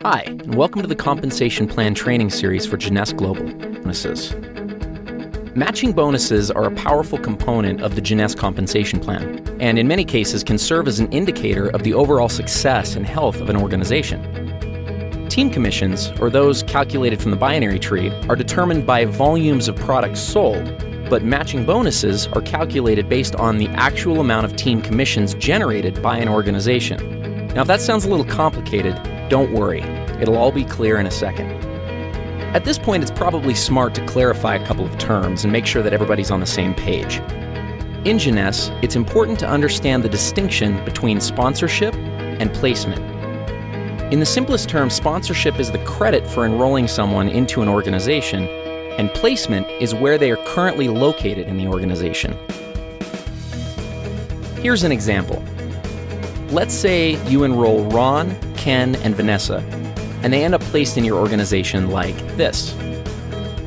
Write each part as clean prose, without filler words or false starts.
Hi, and welcome to the Compensation Plan Training Series for Jeunesse Global Bonuses. Matching bonuses are a powerful component of the Jeunesse Compensation Plan, and in many cases can serve as an indicator of the overall success and health of an organization. Team commissions, or those calculated from the binary tree, are determined by volumes of products sold, but matching bonuses are calculated based on the actual amount of team commissions generated by an organization. Now, if that sounds a little complicated, don't worry, it'll all be clear in a second. At this point, it's probably smart to clarify a couple of terms and make sure that everybody's on the same page. In Jeunesse, it's important to understand the distinction between sponsorship and placement. In the simplest terms, sponsorship is the credit for enrolling someone into an organization, and placement is where they are currently located in the organization. Here's an example. Let's say you enroll Ron, Ken, and Vanessa, and they end up placed in your organization like this.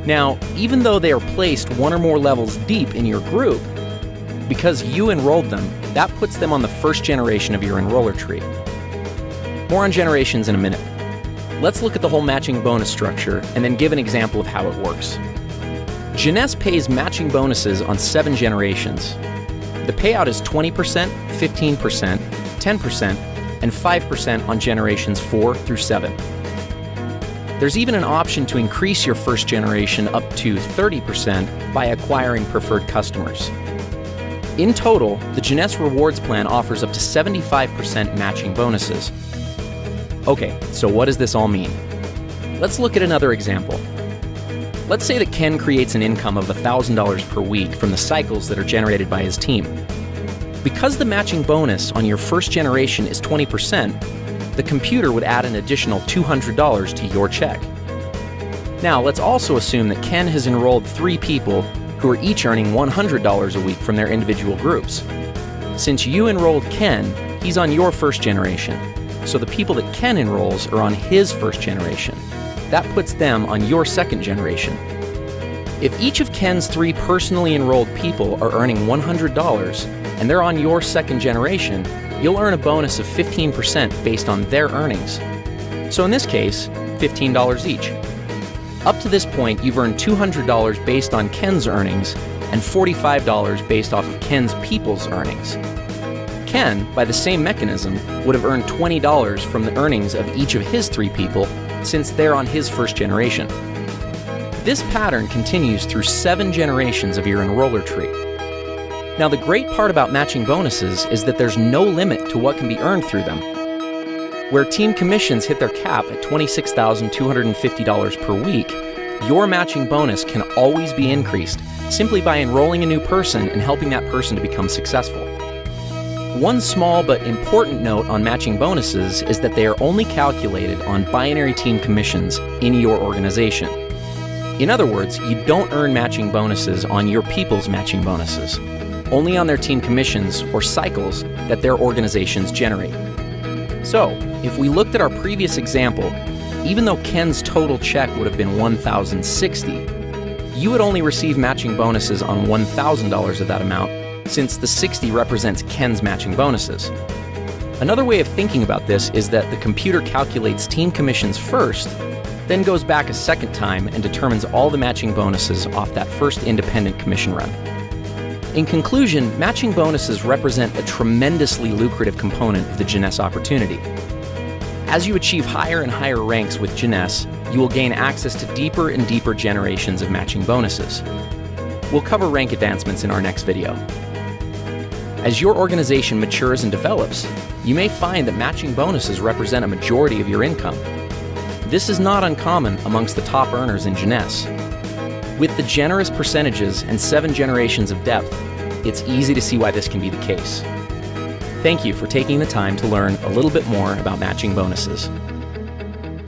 Now, even though they are placed one or more levels deep in your group, because you enrolled them, that puts them on the first generation of your enroller tree. More on generations in a minute. Let's look at the whole matching bonus structure and then give an example of how it works. Jeunesse pays matching bonuses on 7 generations. The payout is 20%, 15%, 10%, and 5% on generations 4 through 7. There's even an option to increase your first generation up to 30% by acquiring preferred customers. In total, the Jeunesse Rewards Plan offers up to 75% matching bonuses. Okay, so what does this all mean? Let's look at another example. Let's say that Ken creates an income of $1,000 per week from the cycles that are generated by his team. Because the matching bonus on your first generation is 20%, the computer would add an additional $200 to your check. Now, let's also assume that Ken has enrolled 3 people who are each earning $100 a week from their individual groups. Since you enrolled Ken, he's on your first generation, so the people that Ken enrolls are on his first generation. That puts them on your second generation. If each of Ken's 3 personally enrolled people are earning $100 and they're on your second generation, you'll earn a bonus of 15% based on their earnings. So in this case, $15 each. Up to this point, you've earned $200 based on Ken's earnings and $45 based off of Ken's people's earnings. Ken, by the same mechanism, would have earned $20 from the earnings of each of his 3 people since they're on his first generation. This pattern continues through 7 generations of your enroller tree. Now, the great part about matching bonuses is that there's no limit to what can be earned through them. Where team commissions hit their cap at $26,250 per week, your matching bonus can always be increased simply by enrolling a new person and helping that person to become successful. One small but important note on matching bonuses is that they are only calculated on binary team commissions in your organization. In other words, you don't earn matching bonuses on your people's matching bonuses, only on their team commissions or cycles that their organizations generate. So, if we looked at our previous example, even though Ken's total check would have been $1,060, you would only receive matching bonuses on $1,000 of that amount, since the 60 represents Ken's matching bonuses. Another way of thinking about this is that the computer calculates team commissions first, then goes back a second time and determines all the matching bonuses off that first independent commission run. In conclusion, matching bonuses represent a tremendously lucrative component of the Jeunesse opportunity. As you achieve higher and higher ranks with Jeunesse, you will gain access to deeper and deeper generations of matching bonuses. We'll cover rank advancements in our next video. As your organization matures and develops, you may find that matching bonuses represent a majority of your income. This is not uncommon amongst the top earners in Jeunesse. With the generous percentages and 7 generations of depth, it's easy to see why this can be the case. Thank you for taking the time to learn a little bit more about matching bonuses.